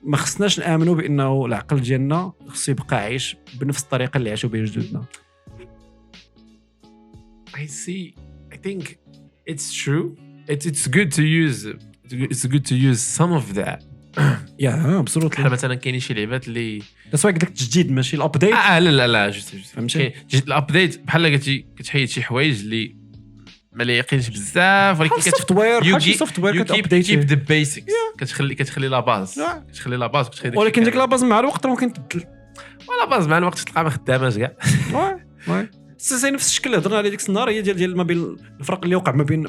ما خصناش نامنوا بانه العقل ديالنا خصو يبقى عايش بنفس الطريقه اللي عاشوا بها جدودنا. I think it's true. It's good to use some of that. absolutely. حنا مثلا كاينين شي لعبات اللي بس واحد قلت التجديد ماشي الابديت. لا فهمتي الابديت بحال قلتي كتحيد شي حوايج اللي ما لايقينش بزاف ولكن كتسوفتوير كتابديت كيب ذا بيسكس كتخلي لا باز ولكن ديك لا باز مع الوقت ممكن تبدل ولا باز مع الوقت تلقى ما خداماش كاع. وي سي نفس الشكل اللي هضرنا عليه ديك النهار هي ديال ما بين الفرق اللي وقع ما بين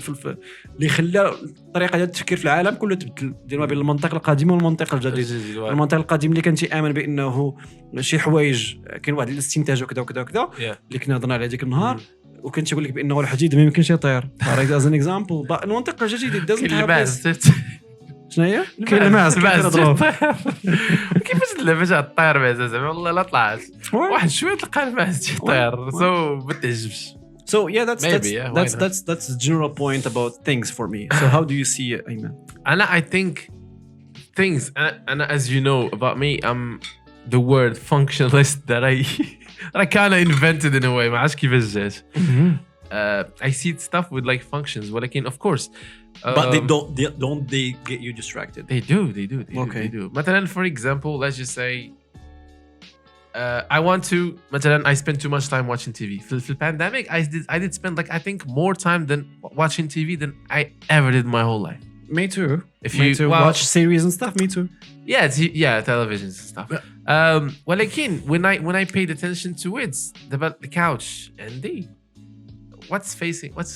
اللي خلى الطريقه ديال التفكير في العالم كله تبدل ديال ما بين المنطق القديم والمنطق الجديد. المنطق القديم اللي كان تيامن بانه شي حوايج كاين واحد الاستنتاج وكذا وكذا وكذا اللي كنا هضرنا عليه ديك النهار وكنت تقول لك بانه الحديد ما يمكنش يطير از ان اكزامبل. المنطق الجديد دازنت هاف شنو هي كاين الماس كيفاش اللعبه جات طير بعدا زعما والله لا طلعت واحد شويه تلقى الماس طير سو ما تعجبش. So yeah, that's the general point about things for me. So how do you see it, Ayman? I think things and as you know about me, I'm the word functionalist that I kind of invented in a way. ما عرفتش كيفاش جات. I see stuff with like functions ولكن of course but don't they get you distracted? They do. مثلا for example let's just say I want to مثلا I spend too much time watching TV. في pandemic I did spend like I think more time than watching TV than I ever did my whole life. Me too. If you watch series and stuff, me too. Yeah, television and stuff. ولكن when I paid attention to it about the couch and what's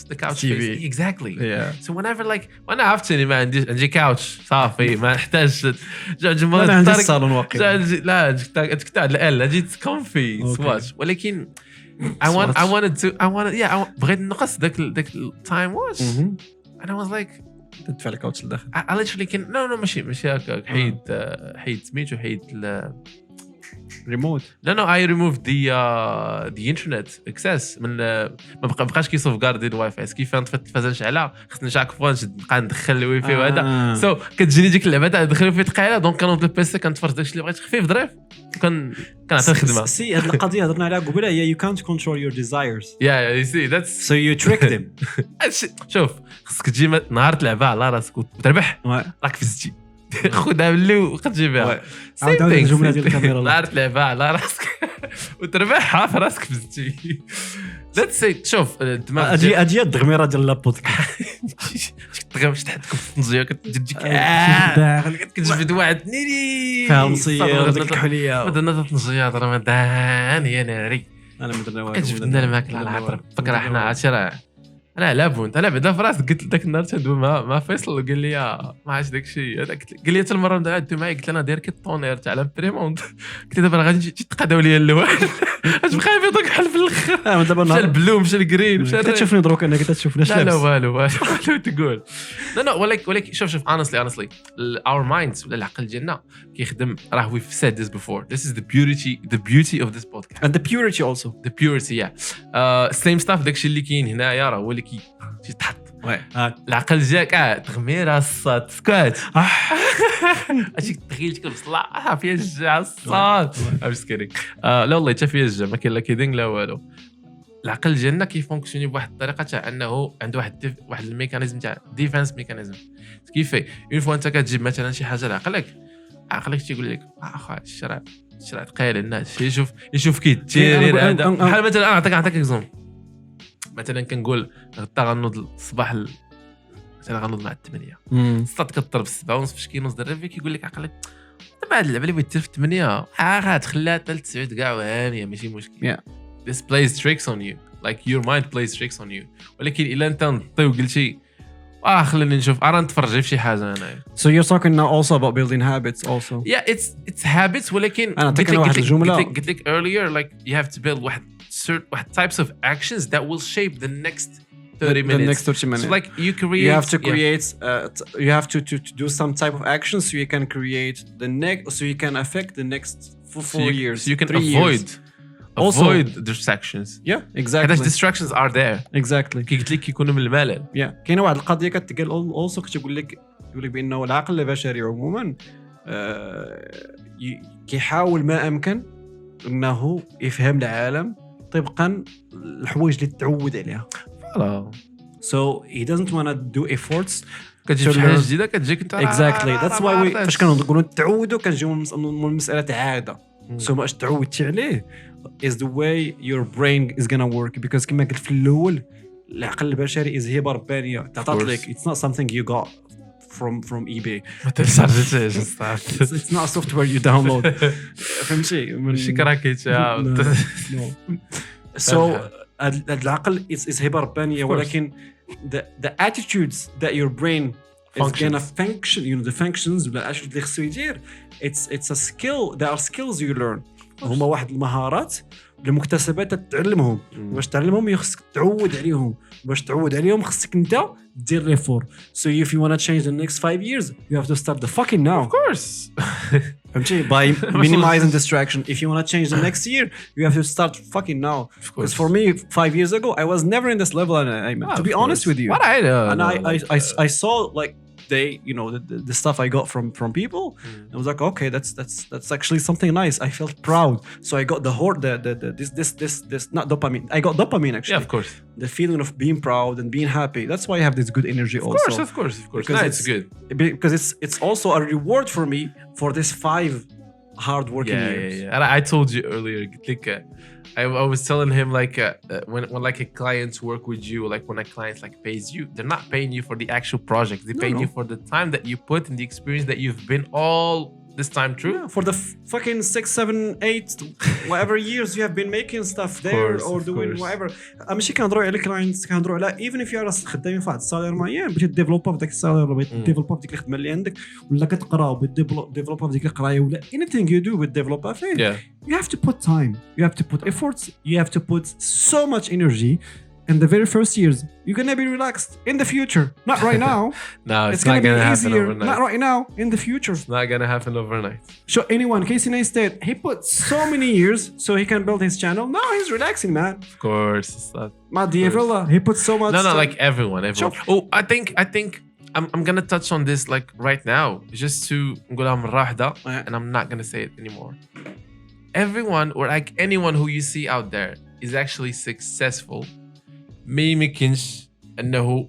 the couch TV. facing? Exactly. Yeah. So whenever like وانا عرفتني ما عندي كاوتش صافي ما نحتاج انا عندي الصالون واقي لا جيت كونفي سواتش ولكن I wanted بغيت نقص داك التايم واتش and I was like تدفع الكاوتش لداخل. I literally can no ماشي هكا حيد سميتو حيد remote. No, I removed the internet access من ما بقاش كيسوف غاردي الواي فاي كيف نتفازن شعله خصني شاك فوا نبقى ندخل الواي فاي وهذا سو كتجيني ديك اللعبه تاع ندخل في ثقيله دونك كنوض البيسي كنتفرج داكشي اللي بغيت خفيف ظريف كنعطي الخدمه. سي هاد القضيه هضرنا عليها قبيله هي you can't control your desires. Yeah, you see that's so you trick them. شوف خصك تجي نهار تلعبها على راسك وتربح راك فزتي خذها من اللي وتجي بها. عاود الجمله ديال الكاميرا نهار تلعبها على راسك وتربحها في راسك فزتي. Let's say شوف الدماغ اجي الدغميره ديال لابودكاست تغمش تحتكم في الطنجيه كتجيك كتجبد واحد نيري فيها مصير ديك الحليه بدنا طنجيه رمضان يا ناري انا مدرنا واحد كتجبدنا الماكله على العطر فكره حنا عاشره انا لابون انا بعدا في راسك قلت داك النهار تندوي مع فيصل وقال لي ما عرفتش داك الشيء هذاك قال لي حتى المره دعاتو معايا قلت انا داير كي الطونير تاع لامبريموند قلت دابا غادي تقادوا لي اللوان اش بخايف يضرك بحال في الاخر دابا مشى البلو مشى الجرين مشى كتشوفني دروك انك كتشوفناش لابس لا والو تقول لا ولكن شوف honestly our minds ولا العقل ديالنا كيخدم راه we said this before this is the beauty of this podcast and the purity also the purity same stuff داكشي اللي كاين هنايا راه هو اللي تحط العقل ديالك تغميره الصاد سكوات اشي تغيل ديك البصله فيها الجع الصاد ام سكيرينغ لا والله حتى فيها الجع ما كاين لا كيدينغ لا والو العقل ديالنا كيفونكسيوني بواحد الطريقه تاع انه عنده واحد الميكانيزم تاع ديفنس ميكانيزم. كيف اون فوا انت كتجيب مثلا شي حاجه عقلك تيقول لك اخا الشرع ثقيل الناس يشوف كيتيرير هذا. بحال مثلا انا نعطيك اكزومبل. مثلا كنقول غدا غنوض الصباح مثلا غنوض مع 8 الصاد كضرب 7:30 فاش كينوض الريفي كيقول لك عقلك دابا هاد اللعبه اللي بغيت دير في 8 غتخليها حتى ل 9 كاع وهانيه ماشي مشكل. This plays tricks on you, like your mind plays tricks on you. ولكن الا انت نطي وقلتي خليني نشوف نتفرج في شي حاجه انا. So you're talking now also about building habits also. Yeah, it's habits. ولكن قلت لك earlier like you have to build واحد types of actions that will shape the next 30 minutes. The next 30 minutes. So like you have to create you have to do some type of action so you can create the next, so you can affect the next 4 years. So you can avoid distractions. Yeah, exactly. Because distractions are there. Exactly. كي قلت لك كيكونوا من الملل. Yeah. كاينه واحد القضيه كتقال also كتقول لك بانه العقل البشري عموما كيحاول ما امكن انه يفهم العالم طبقا الحوايج اللي تعود عليها. فوالا. So he doesn't want to do efforts. كتجيب شي حاجه جديده كتجيك انت. Exactly. That's why فاش كنقولوا تعودوا كنجيو من المساله عاده. So واش تعودتي عليه is the way your brain is gonna work, because كما قلت في الاول العقل البشري is هبه ربانيه تعطات لك. It's not something you got from eBay. ما تنساش it's not software you download. فهمتي ماشي كراكيت. So العقل is هبه ربانيه ولكن the attitudes that your brain is gonna function, you know, the functions بالاشياء اللي خصو يدير, it's a skill. There are skills you learn. هما واحد المهارات المكتسبات تتعلمهم. باش تعلمهم خصك تعود عليهم. باش تعود عليهم خصك انت دير ليفور. So if you want to change the next 5 years you have to start the fucking now. Of course. فهمتي by minimizing distraction. If you want to change the next year you have to start fucking now. Because for me 5 years ago I was never in this level, Ayman, to be honest with you. What I know. And I saw like the stuff I got from people. I was like, okay, that's actually something nice. I felt proud. So I got this not dopamine. I got dopamine actually. Yeah, of course. The feeling of being proud and being happy. That's why I have this good energy also. Of course. Because it's good. Because it's also a reward for me for this 5 hard working years. Yeah. And I told you earlier, like, I was telling him like when like a client work with you, like when a client like pays you, they're not paying you for the actual project. They're paying you for the time that you put and the experience that you've been all this time through. Yeah, for the fucking 6, 7, 8 whatever years you have been making stuff there or doing whatever. ماشي كنهضروا على clients, كنهضروا على even if you are خدامين في واحد السالير معين بغيتي ديفلوبا في داك السالير ولا بغيتي ديفلوبا في ديك الخدمه اللي عندك ولا كتقرا وبغيتي ديفلوبا في ديك القرايه ولا anything you do بتديفلوبا فيه. You have to put time, you have to put efforts, you have to put so much energy. In the very first years, you're gonna be relaxed. In the future, not right now. No, it's not gonna happen overnight. Not right now. In the future, it's not gonna happen overnight. So anyone, Casey Neistat, he put so many years so he can build his channel. Now he's relaxing, man. Of course, it's not. He put so much. No, like everyone. Oh, I think I'm gonna touch on this like right now, just to نقولها مرة واحدة, and I'm not gonna say it anymore. Everyone or like anyone who you see out there is actually successful. ما يمكنش انه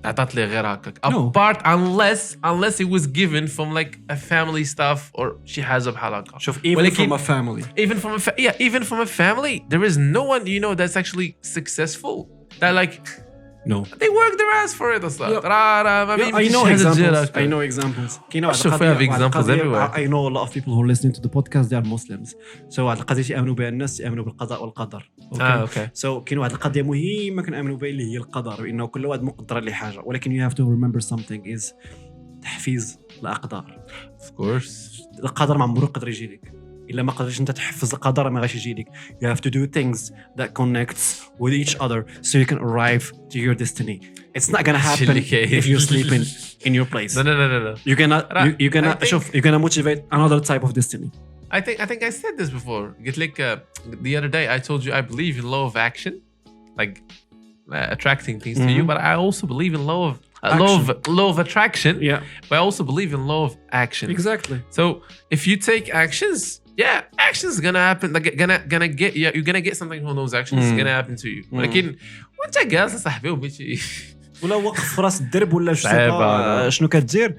عطات لي غير هكاك apart unless it was given from like a family stuff or شي حاجه بحال هكا. شوف even from a family, even from a family there is no one you know that's actually successul that like no they work their ass for it اصلا. I know examples. شوف have examples everywhere. I know a lot of people who are listening to the podcast they are Muslims. So واحد القضيه يامنوا بها الناس, يامنوا بالقضاء والقدر. Okay. So كاين واحد القضيه مهمه كنامنوا بها اللي هي القدر, بانه كل واحد مقدر لحاجه, ولكن you have to remember something is تحفيز الاقدار. Of course. القدر ما عمره يقدر يجي لك الا ما قدرتش انت تحفز القدر, ما غاش يجي لك. You have to do things that connects with each other so you can arrive to your destiny. It's not gonna happen if you're sleeping in your place. No. You're gonna motivate another type of destiny. I think I said this before. Get like the other day I told you I believe in law of action, like attracting things to you, but I also believe in law of attraction. Yeah. But I also believe in law of action. Exactly. So if you take actions, yeah, actions gonna happen. Like gonna get you're gonna get something from those actions. It's gonna happen to you. ولكن وانت جالس صاحبي وبيتي ولا واقف في راس الدرب ولا شنو كدير.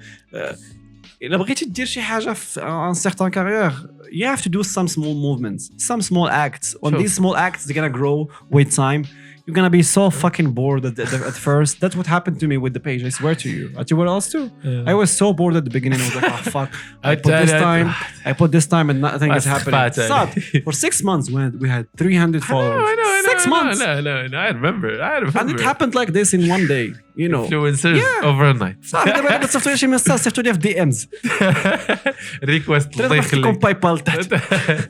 إلا بغيتي دير شي حاجة في un certain carrière, you have to do some small movements, some small acts. On these small acts, they're gonna grow with time. You're gonna be so fucking bored at first. That's what happened to me with the page. I swear to you. At you what else too? I was so bored at the beginning. I was like, oh fuck. I put this time and nothing is happening. For 6 months when we had 300 followers. I know, 6 months. No. I remember. And it happened like this in one day. You know. Influencers overnight. صافي دابا صيفطوا لي شي ميساج صيفطوا لي في دي امز. ريكويست الله يخليك. كوم باي بال تحت.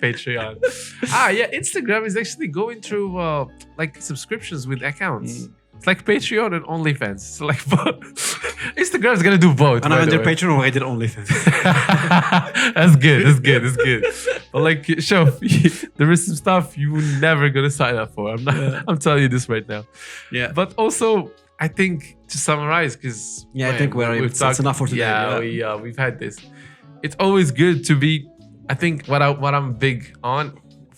Patreon. Yeah, Instagram is actually going through like subscriptions with accounts. It's like Patreon and OnlyFans. It's like Instagram is gonna do both. انا عندي Patreon وغيدير OnlyFans. That's good. But like, شوف, there is some stuff you never gonna sign up for. I'm telling you this right now. Yeah. But also, I think to summarize, because I think it's enough for today. We've had this. It's always good to be. I think what I'm big on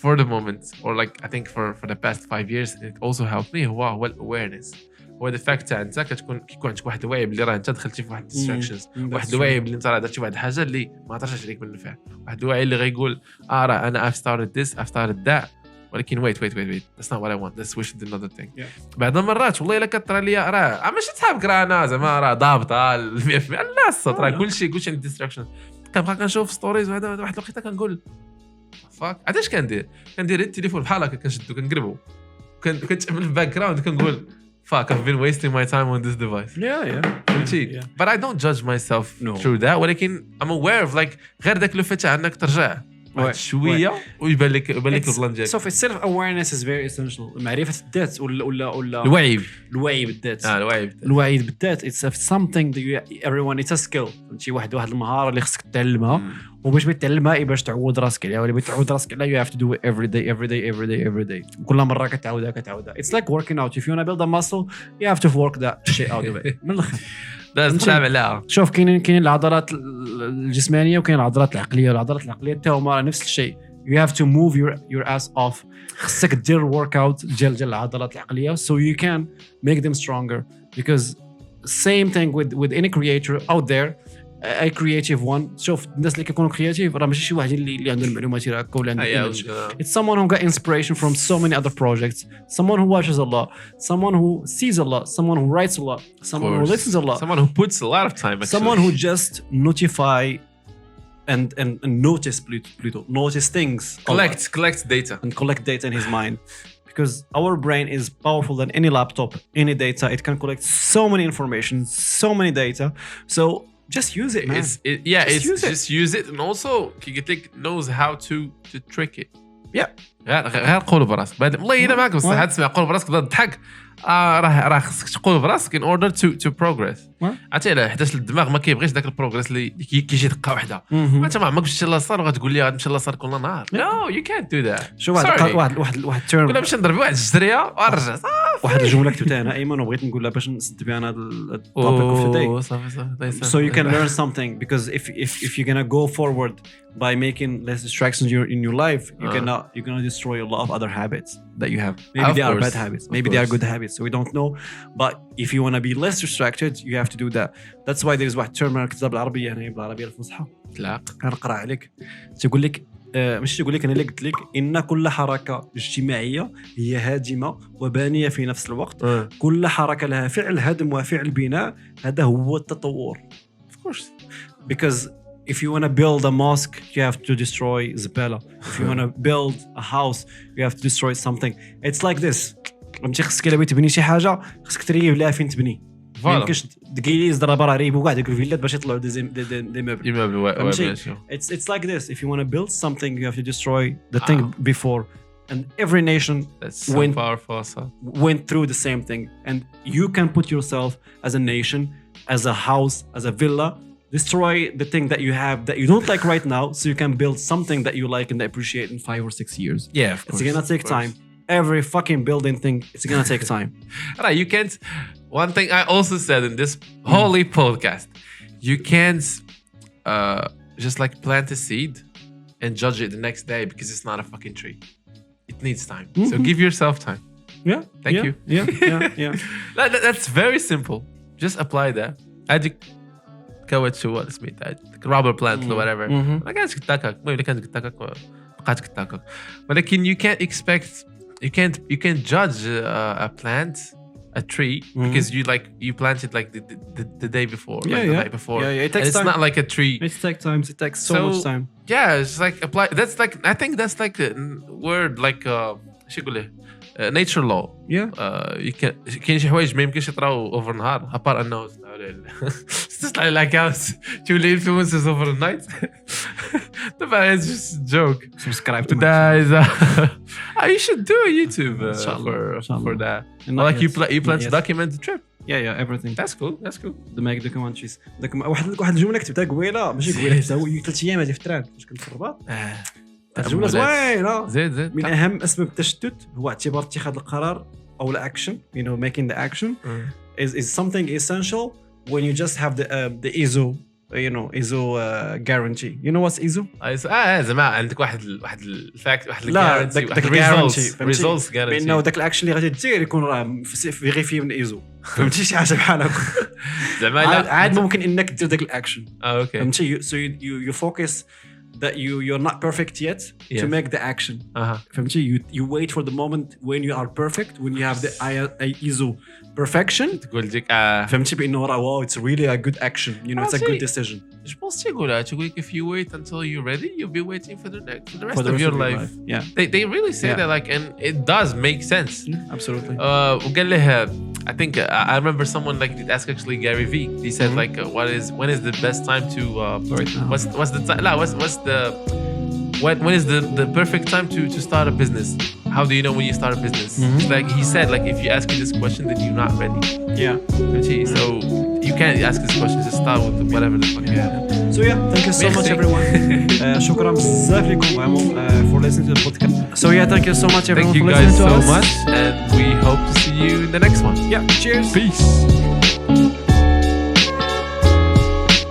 for the moment, or like I think for the past 5 years, it also helped me. هو awareness. هو the fact تاع انت كيكون عندك واحد الوعي باللي راه انت دخلتي في واحد distractions. واحد الوعي باللي انت راه درتي واحد الحاجه اللي ما طرشش عليك بالنفع. واحد الوعي اللي غيقول راه انا I've started that. ولكن wait, that's not what I want. Let's switch to another thing. بعض المرات والله الا كطرى لي راه ماشي تحابك راه انا زعما راه ضابطه 100% لا الصوت راه كلشي عندي ديستراكشن. كنبقى كنشوف ستوريز وهذا واحد الوقيته كنقول فاك علاش كندير التليفون بحال هكا كنشدو كنقربو كنتعمل في الباك جراوند كنقول fuck I've been wasting my time on this device. Yeah. But I don't judge myself through that. ولكن I'm aware of like غير داك لو فات انك ترجع شويه ويبان لك البلان ديالك. So self awareness is very essential. معرفة الذات ولا الوعي بالذات. الوعي بالذات it's something that everyone it's a skill. فهمتي واحد المهارة اللي خصك تتعلمها وباش تتعلمها باش تعود راسك عليها ولا باش تعود راسك عليها you have to do it every day. كل مرة كتعودها. It's like working out. If you want to build a muscle you have to work that shit out of it. من الآخر. لازم تعملها. شوف كاين العضلات الجسمانيه وكاين العضلات العقليه. العضلات العقليه حتى هما نفس الشيء. You have to move your ass off. خصك دير work out ديال العضلات العقليه so you can make them stronger because same thing with any creator out there. A creative one. شوف الناس اللي كيكونوا creative راه ماشي شي واحد اللي عنده المعلومات هكا ولا عنده image. It's someone who got inspiration from so many other projects. Someone who watches a lot. Someone who sees a lot. Someone who writes a lot. Someone who listens a lot. Someone who puts a lot of time. Actually. Someone who just notify and notice things. Collects data. And collect data in his mind. Because our brain is powerful than any laptop, any data. It can collect so many information, so many data. So just use it, man. Just use it. And also Kigetik knows how to trick it. Yeah. غير قول براسك والله الا معك بصح تسمع قول براسك تضحك راه خصك تقول براسك in order to progress. عرفتي علاه حيت الدماغ ما كيبغيش داك البروغريس اللي كيجي دقه واحده. انت ما عمرك مشيت لاصال وغتقول لي غنمشي لاصال كل نهار. No you can't do that. شوف واحد تيرم ولا باش نضرب واحد الجزريه ونرجع صافي. واحد الجمله كتبتها انا ايمن وبغيت نقولها باش نسد بها انا هذا التوبيك اوف today. صافي. So you can learn something because if you're gonna go forward by making less distractions in your life you're gonna destroy a lot of other habits that you have. Maybe they are bad habits, maybe they are good habits, so we don't know. But if you want to be less distracted you have to do that. That's why there's واحد term كتبها بالعربيه هنا بالعربيه الفصحى غنقرا عليك تقول لك مش تقول لك انا اللي قلت لك ان كل حركه اجتماعيه هي هادمه وبانيه في نفس الوقت. كل حركه لها فعل هدم وفعل بناء. هذا هو التطور. Of course. Because if you want to build a mosque you have to destroy زبالة. If you want to build a house you have to destroy something. It's like this. فهمتي خصك الا بغيتي تبني شي حاجه خصك تريب لها فين تبني. ما يمكنش دقيليز ضرب راه ريبو كاع ديك الفيلات باش يطلعوا دي مبل. It's like this. If you want to build something you have to destroy the thing before. And every nation went through the same thing. And you can put yourself as a nation, as a house, as a villa, destroy the thing that you have that you don't like right now so you can build something that you like and appreciate in 5 or 6 years. Yeah, of course. It's gonna take time. Every fucking building thing, it's gonna take time. Right, you can't. One thing I also said in this holy podcast, you can't just like plant a seed and judge it the next day because it's not a fucking tree. It needs time. So give yourself time. Yeah. Thank you. Yeah. That's very simple. Just apply that. هذيك كاوتشو ولا سميتها rubber plant or whatever. ما كانش كتاكك المهم اللي كانت كتاكك بقات كتاكك ولكن you can't expect you can't judge a plant a tree because you planted like the day before like the night before. Yeah, it takes and it's time. not like a tree. It takes so much time. Yeah, it's like apply. That's like I think that's like a word like شو يقول nature law. Yeah. كاين شي حوايج ما يمكنش يطراو اوفر نهار ابار انه تطلع الاكونت تولي influencers over the night. طبعا it's just a joke. Subscribe to that is you should do a YouTube for that. Like you plan to document the trip. Yeah, everything. That's cool. The make documentaries. واحد الجمله كتبتها قويله ماشي قويله حتى هو 3 ايام هذه في التران فاش كنت في الرباط. الجمله زوينه. زيد من اهم اسباب التشتت هو اعتبار اتخاذ القرار او الاكشن making the action is something essential when you just have the ISO guarantee. You know what's ISO? زعما عندك واحد الفاكت واحد لا داك results guarantee بانه داك الاكشن اللي غادي دير يكون راه فيغيفي من ISO. فهمتي شي حاجه بحال هكا زعما عاد ممكن انك دير داك الاكشن. اوكي فهمتي so you focus that you're not perfect yet to make the action. فهمتي you wait for the moment when you are perfect when you have the ISO perfection تقول ديك فهمتي بانه راه it's really a good action it's a good decision. Je pense تقول if you wait until you're ready you'll be waiting for the rest of your life. Yeah, they really say that like and it does make sense. Absolutely. وقال له I think I remember someone like did ask actually Gary Vee. He said like when is the best time to what's the time what's the when is the perfect time to start a business? How do you know when you start a business? Like he said like if you ask me this question then you're not ready. Yeah. So you can't ask this question, just start with whatever the fuck you have. So thank you so much everyone. شكرا بزاف لكم vraiment for listening to the podcast. So thank you so much everyone for listening to us. Thank you guys so much and we hope to see you in the next one. Yeah, cheers. Peace.